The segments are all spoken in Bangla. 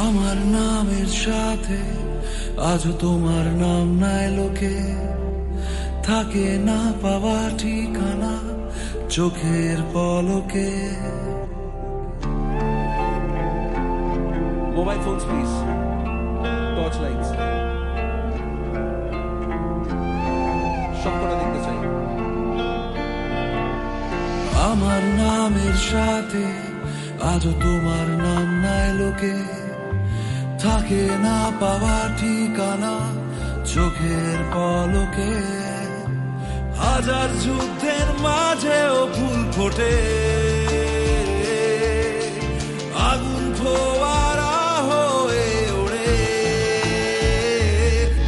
আমার নামের সাথে আজও তোমার নাম নাই লোকে, থাকে না পাওয়া ঠিকানা চোখের পলকে। Mobile phones please, torch lights সব কটা দেখতে চাই। আমার নামের সাথে আজও তোমার নাম নাই লোকে, থাকে না পাওয়া ঠিকানা চোখের পলকে। হাজার যুদ্ধের মাঝেও ফুল ফোটে, আগুন ফোয়ারা হয়ে ওড়ে।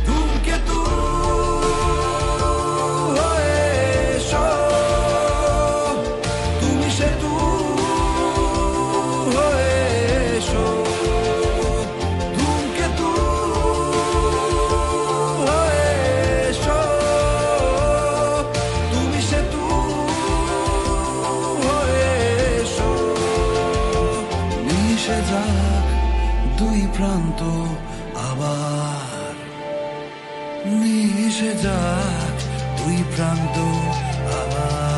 ধূমকেতু হয়ে এসো, তুমি সেতু হয়ে এসো। ধূমকেতু হয়ে এসো, তুমি সেতু হয়ে এসো। মিশে যাক দুই প্রান্ত আবার, মিশে যাক দুই প্রান্ত আবার।